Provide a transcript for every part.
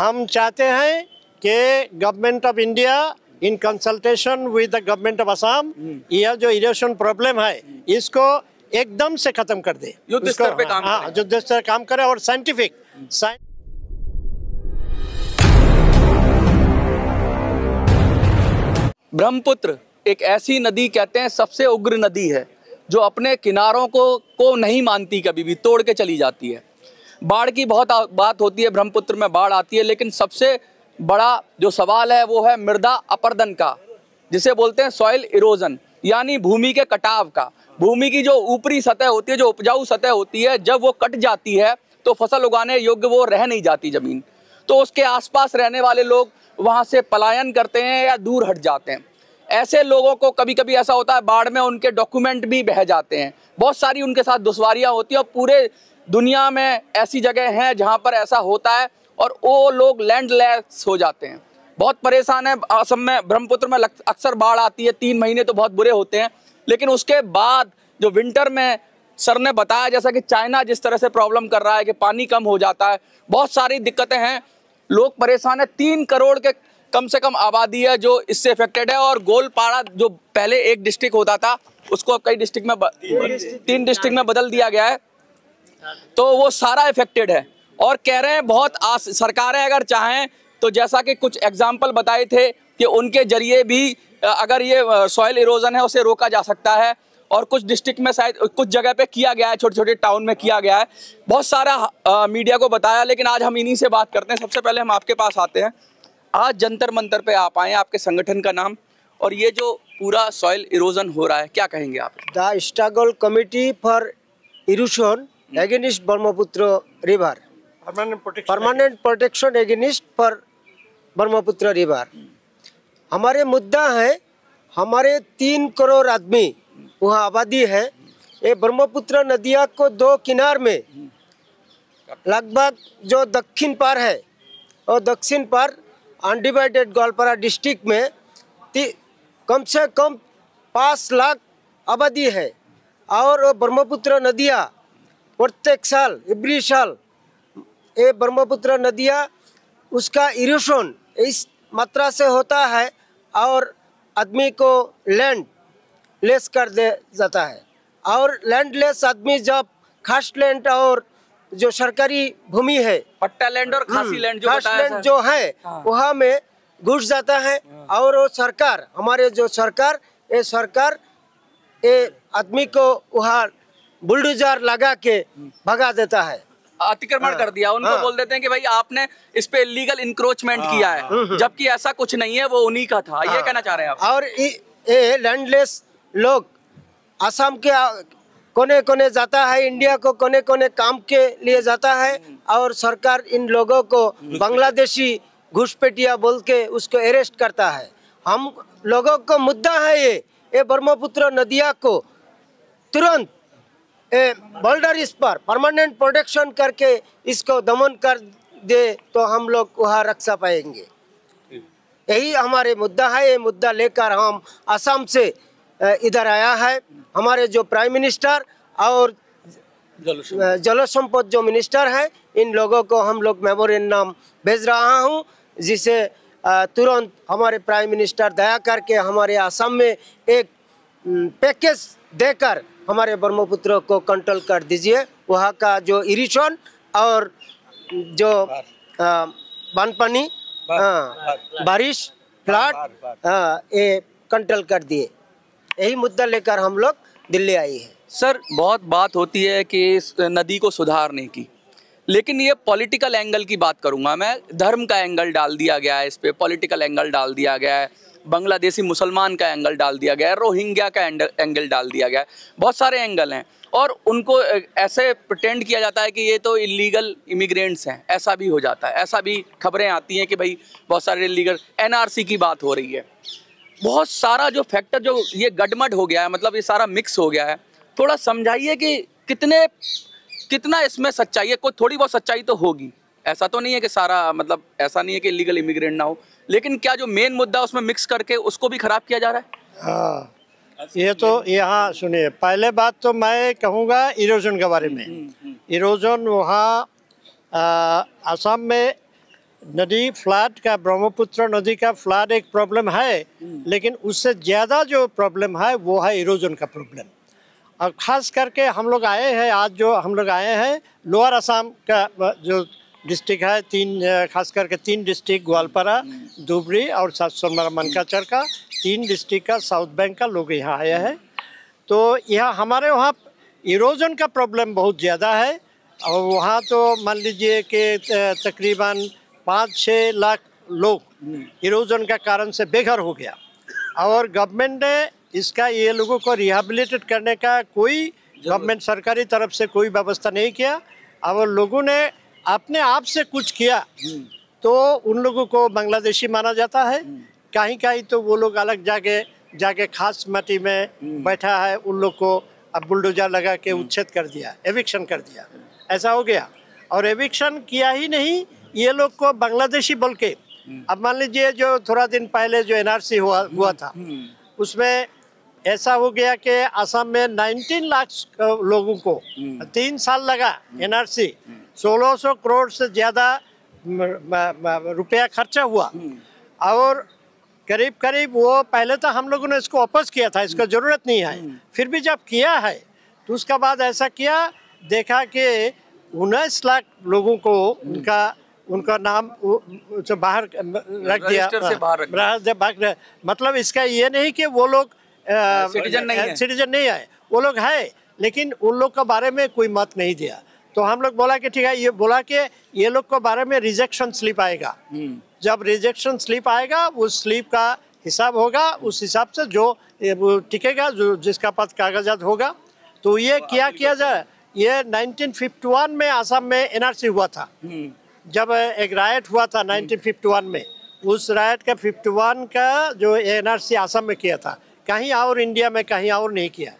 हम चाहते हैं कि government of India in consultation with the government of Assam यह जो इरोशन प्रॉब्लम है इसको एकदम से खत्म कर दे, युद्ध स्तर पे काम करे। युद्ध स्तर काम करे और साइंटिफिक ब्रह्मपुत्र एक ऐसी नदी कहते हैं सबसे उग्र नदी है जो अपने किनारों को नहीं मानती, कभी भी तोड़ के चली जाती है। बाढ़ की बहुत बात होती है, ब्रह्मपुत्र में बाढ़ आती है, लेकिन सबसे बड़ा जो सवाल है वो है मृदा अपरदन का, जिसे बोलते हैं सॉइल इरोजन, यानी भूमि के कटाव का। भूमि की जो ऊपरी सतह होती है, जो उपजाऊ सतह होती है, जब वो कट जाती है तो फसल उगाने योग्य वो रह नहीं जाती जमीन, तो उसके आसपास रहने वाले लोग वहाँ से पलायन करते हैं या दूर हट जाते हैं। ऐसे लोगों को कभी कभी ऐसा होता है बाढ़ में उनके डॉक्यूमेंट भी बह जाते हैं, बहुत सारी उनके साथ दुश्वारियाँ होती हैं, और पूरे दुनिया में ऐसी जगह हैं जहाँ पर ऐसा होता है और वो लोग लैंडलेस हो जाते हैं, बहुत परेशान है। असम में ब्रह्मपुत्र में अक्सर बाढ़ आती है, 3 महीने तो बहुत बुरे होते हैं, लेकिन उसके बाद जो विंटर में सर ने बताया जैसा कि चाइना जिस तरह से प्रॉब्लम कर रहा है कि पानी कम हो जाता है, बहुत सारी दिक्कतें हैं, लोग परेशान है। 3 करोड़ के कम से कम आबादी है जो इससे इफेक्टेड है, और गोलपाड़ा जो पहले एक डिस्ट्रिक्ट होता था उसको कई डिस्ट्रिक्ट में 3 डिस्ट्रिक्ट में बदल दिया गया है, तो वो सारा इफेक्टेड है। और कह रहे हैं बहुत सरकारें अगर चाहें तो जैसा कि कुछ एग्जाम्पल बताए थे कि उनके जरिए भी अगर ये सॉइल इरोजन है उसे रोका जा सकता है, और कुछ डिस्ट्रिक्ट में शायद कुछ जगह पे किया गया है, छोटे छोटे टाउन में किया गया है, बहुत सारा मीडिया को बताया। लेकिन आज हम इन्हीं से बात करते हैं। सबसे पहले हम आपके पास आते हैं, आज जंतर मंतर पे आप आए, आपके संगठन का नाम और ये जो पूरा सॉइल इरोजन हो रहा है, क्या कहेंगे आप? The struggle committee for erosion against Brahmaputra river, permanent protection against for Brahmaputra river. हमारे मुद्दा है, हमारे 3 करोड़ आदमी वहाँ आबादी है, ये ब्रह्मपुत्र नदिया को 2 किनार में लगभग जो दक्षिण पार है और दक्षिण पार अनडिवाइडेड गोलपारा डिस्ट्रिक्ट में कम से कम 5 लाख आबादी है, और ब्रह्मपुत्र नदिया प्रत्येक साल एवरी साल ये ब्रह्मपुत्र नदिया उसका इरोशन इस मात्रा से होता है और आदमी को लैंड लेस कर दे जाता है। और लैंड लेस आदमी जब खास लैंड और जो सरकारी भूमि है, पट्टा लैंड और खासी लैंड जो है वहाँ में घुस जाता है, और वो सरकार, हमारे जो सरकार ये आदमी को वहाँ बुलडोजर लगा के भगा देता है, अतिक्रमण कर दिया। उनको बोल देते हैं कि भाई आपने इस पे इलीगल इंक्रोचमेंट किया है, जबकि ऐसा कुछ नहीं है, वो उन्हीं का था। ये कहना चाह रहे हैं आप? और ये लैंडलेस लोग असम के कोने कोने जाता है, इंडिया को कोने कोने काम के लिए जाता है, और सरकार इन लोगों को बांग्लादेशी घुसपैठिया बोल के उसको अरेस्ट करता है। हम लोगों को मुद्दा है ये ब्रह्मपुत्र नदिया को तुरंत बॉर्डर इस पर परमानेंट प्रोटेक्शन करके इसको दमन कर दे तो हम लोग वहाँ रक्षा पाएंगे। यही हमारे मुद्दा है। ये मुद्दा लेकर हम असम से इधर आया है। हमारे जो प्राइम मिनिस्टर और जल संपद जो मिनिस्टर है, इन लोगों को हम लोग मेमोरेंडम भेज रहा हूँ, जिसे तुरंत हमारे प्राइम मिनिस्टर दया करके हमारे असम में एक पैकेज देकर हमारे ब्रह्मपुत्र को कंट्रोल कर दीजिए। वहाँ का जो इरिगेशन और जो बानपानी, बारिश, फ्लड ये कंट्रोल कर दिए। यही मुद्दा लेकर हम लोग दिल्ली आई है। सर, बहुत बात होती है कि इस नदी को सुधारने की, लेकिन ये पॉलिटिकल एंगल की बात करूंगा मैं। धर्म का एंगल डाल दिया गया है, इस पे पॉलिटिकल एंगल डाल दिया गया है, बांग्लादेशी मुसलमान का एंगल डाल दिया गया है, रोहिंग्या का एंगल डाल दिया गया है, बहुत सारे एंगल हैं, और उनको ऐसे प्रिटेंड किया जाता है कि ये तो इलीगल इमिग्रेंट्स हैं। ऐसा भी हो जाता है, ऐसा भी खबरें आती हैं कि भाई बहुत सारे इलीगल, एनआरसी की बात हो रही है। बहुत सारा जो फैक्टर जो ये गडमड हो गया है, मतलब ये सारा मिक्स हो गया है। थोड़ा समझाइए कि कितना इसमें सच्चाई है। कोई थोड़ी बहुत सच्चाई तो होगी, ऐसा तो नहीं है कि सारा, मतलब ऐसा नहीं है कि इलीगल इमिग्रेंट ना हो, लेकिन क्या जो मेन मुद्दा उसमें मिक्स करके उसको भी खराब किया जा रहा है? हाँ, ये तो यहाँ सुनिए, पहले बात तो मैं कहूँगा इरोजन के बारे में। इरोजन वहाँ असम में नदी फ्लड का, ब्रह्मपुत्र नदी का फ्लड एक प्रॉब्लम है, लेकिन उससे ज़्यादा जो प्रॉब्लम है वो है इरोजन का प्रॉब्लम। और ख़ास करके हम लोग आए हैं, आज जो हम लोग आए हैं लोअर असम का जो डिस्ट्रिक्ट है, खास करके 3 डिस्ट्रिक्ट ग्वालपारा, धुबरी और सोनमर्ग मनकाचर का 3 डिस्ट्रिक्ट का साउथ बैंक का लोग यहाँ आए हैं। तो यहाँ हमारे वहाँ इरोजन का प्रॉब्लम बहुत ज़्यादा है और वहाँ तो मान लीजिए कि तकरीबन 5-6 लाख लोग इरोजन का कारण से बेघर हो गया और गवर्नमेंट ने इसका ये लोगों को रिहेबिलिटेट करने का कोई गवर्नमेंट सरकारी तरफ से कोई व्यवस्था नहीं किया। और लोगों ने अपने आप से कुछ किया तो उन लोगों को बांग्लादेशी माना जाता है। कहीं कहीं तो वो लोग अलग जाके खास मट्टी में बैठा है, उन लोग को अब बुलडोजर लगा के उच्छेद कर दिया, एविक्शन कर दिया, ऐसा हो गया। और एविक्शन किया ही नहीं, ये लोग को बांग्लादेशी बोल के, अब मान लीजिए जो थोड़ा दिन पहले जो NRC हुआ था उसमें ऐसा हो गया कि असम में 19 लाख लोगों को 3 साल लगा NRC, 1600 करोड़ से ज़्यादा रुपया खर्चा हुआ और करीब करीब वो पहले तो हम लोगों ने इसको वापस किया था, इसका ज़रूरत नहीं है, फिर भी जब किया है तो उसका बाद ऐसा किया, देखा कि 19 लाख लोगों को उनका नाम बाहर रख दिया। मतलब इसका ये नहीं कि वो लोग सिटीजन नहीं है, वो लोग है, लेकिन उन लोग के बारे में कोई मत नहीं दिया। तो हम लोग बोला कि ठीक है, ये बोला कि ये लोग के बारे में रिजेक्शन स्लिप आएगा, जब रिजेक्शन स्लिप आएगा उस स्लिप का हिसाब होगा, उस हिसाब से जो टिकेगा, जो जिसका पास कागजात होगा। तो ये क्या किया जाए, ये 1951 में असम में NRC हुआ था, जब एक राइट हुआ था 1951 में, उस राइट का 51 का जो NRC असम में किया था, कहीं और इंडिया में कहीं और नहीं किया।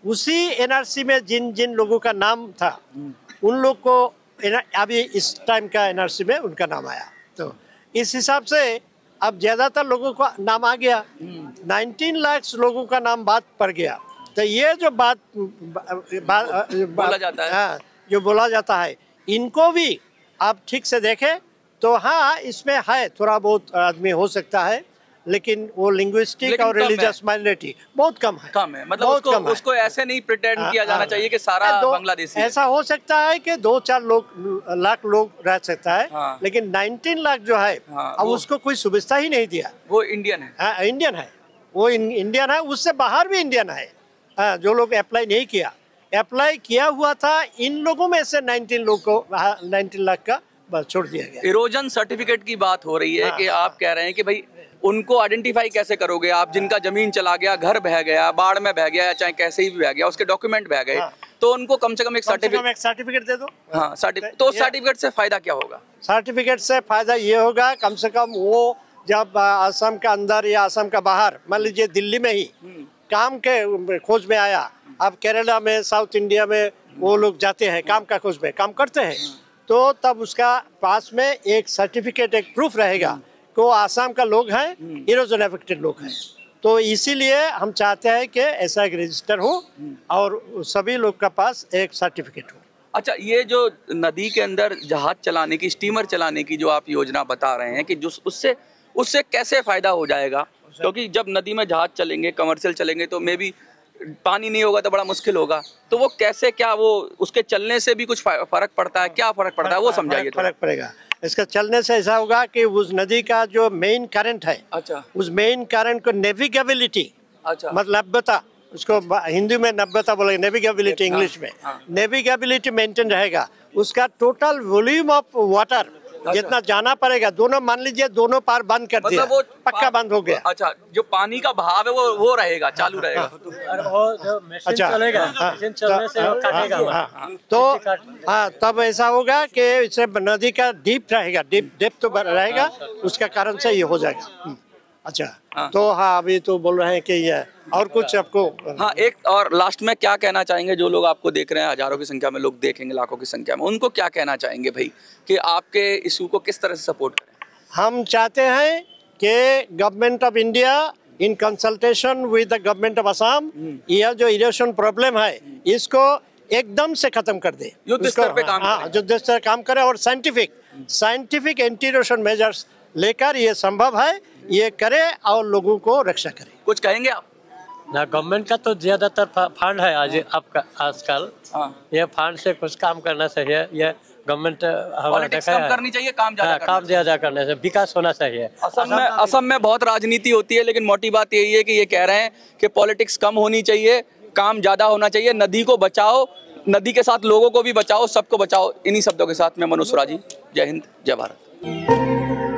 उसी NRC में जिन जिन लोगों का नाम था उन लोग को अभी इस टाइम का NRC में उनका नाम आया। तो इस हिसाब से अब ज़्यादातर लोगों का नाम आ गया, 19 लाख लोगों का नाम बात पड़ गया। तो ये जो बात बोला जाता है, हाँ, जो बोला जाता है, इनको भी आप ठीक से देखें तो हाँ, इसमें है थोड़ा बहुत आदमी हो सकता है, लेकिन वो लिंग्विस्टिक और रिलीजियस माइनॉरिटी बहुत कम है। मतलब उसको ऐसे नहीं प्रिटेंड किया जाना चाहिए कि सारा बांग्लादेशी। ऐसा हो सकता है कि 2-4 लाख लोग रह सकता है, लेकिन 19 लाख जो है अब उसको कोई सुविधा ही नहीं दिया। वो इंडियन है, हाँ, इंडियन है, वो इंडियन है, उससे बाहर भी इंडियन है। हाँ, जो लोग अप्लाई नहीं किया, अप्लाई किया हुआ था, इन लोगों में से 19 लाख का बस छोड़ दिया गया। इरोजन सर्टिफिकेट की बात हो रही है कि आप कह रहे हैं कि भाई उनको आइडेंटिफाई कैसे करोगे आप, जिनका जमीन चला गया, घर बह गया, बाढ़ में बह गया, चाहे कैसे ही बह गया, उसके डॉक्यूमेंट बह गए, तो उनको कम से कम एक सर्टिफिकेट दे दो। हाँ, तो सर्टिफिकेट से फायदा क्या होगा? सर्टिफिकेट से फायदा ये होगा, कम से कम वो जब असम के अंदर या असम का बाहर, मान लीजिए दिल्ली में ही काम के खोज में आया, अब केरला में, साउथ इंडिया में वो लोग जाते हैं काम का खोज में, काम करते हैं, तो तब उसका पास में एक सर्टिफिकेट, एक प्रूफ रहेगा कि वो आसाम का लोग हैं, इरोजन अफेक्टेड लोग हैं। तो इसीलिए हम चाहते हैं कि ऐसा एक रजिस्टर हो और सभी लोग के पास एक सर्टिफिकेट हो। अच्छा, ये जो नदी के अंदर जहाज चलाने की, स्टीमर चलाने की जो आप योजना बता रहे हैं कि जो उससे कैसे फायदा हो जाएगा? क्योंकि जब नदी में जहाज चलेंगे, कमर्शियल चलेंगे, तो मे बी पानी नहीं होगा तो बड़ा मुश्किल होगा, तो वो कैसे, क्या वो उसके चलने से भी कुछ फर्क पड़ता है? क्या फर्क पड़ता है वो समझाइए। फर्क पड़ेगा, इसका चलने से ऐसा होगा कि उस नदी का जो मेन करंट है, अच्छा, उस मेन करंट को नेविगेबिलिटी, अच्छा, मतलब नब्यता, उसको हिंदी में नब्यता बोलेंगे, नेविगेबिलिटी इंग्लिश में, नेविगेबिलिटी मेंटेन रहेगा। उसका टोटल वॉल्यूम ऑफ वाटर जितना जाना पड़ेगा, दोनों मान लीजिए दोनों पार बंद कर दिया, वो पक्का बंद हो गया। अच्छा, जो पानी का बहाव है वो रहेगा, चालू रहेगा। अच्छा, तो हाँ, तब ऐसा होगा कि इससे नदी का डीप रहेगा, डेप्थ तो रहेगा, उसका कारण से ये हो जाएगा। अच्छा, तो हाँ, अभी तो बोल रहे हैं कि ये और कुछ आपको। हाँ, एक और लास्ट में क्या कहना चाहेंगे जो लोग आपको देख रहे हैं, हजारों की संख्या में लोग देखेंगे, लाखों की संख्या में, उनको क्या कहना चाहेंगे भाई कि आपके इशू को किस तरह से सपोर्ट करें? हम चाहते हैं कि government of India in consultation with the government of Assam, यह जो इरोजन प्रॉब्लम है इसको एकदम से खत्म कर दे, युद्ध स्तर पे काम करे, युद्ध स्तर काम करे और scientific scientific anti erosion measures लेकर ये संभव है, ये करे और लोगों को रक्षा करे। कुछ कहेंगे आप? ना गवर्नमेंट का तो ज्यादातर फंड है आज आपका आजकल। ये फंड से कुछ काम करना चाहिए। ये गवर्नमेंट पॉलिटिक्स कम करनी चाहिए, काम ज्यादा काम ज्यादा करने से विकास होना चाहिए। असम में बहुत राजनीति होती है, लेकिन मोटी बात यही है कि ये कह रहे हैं कि पॉलिटिक्स कम होनी चाहिए, काम ज्यादा होना चाहिए, नदी को बचाओ, नदी के साथ लोगों को भी बचाओ, सबको बचाओ। इन्हीं शब्दों के साथ मैं मनोज सुराजी, जय हिंद, जय भारत।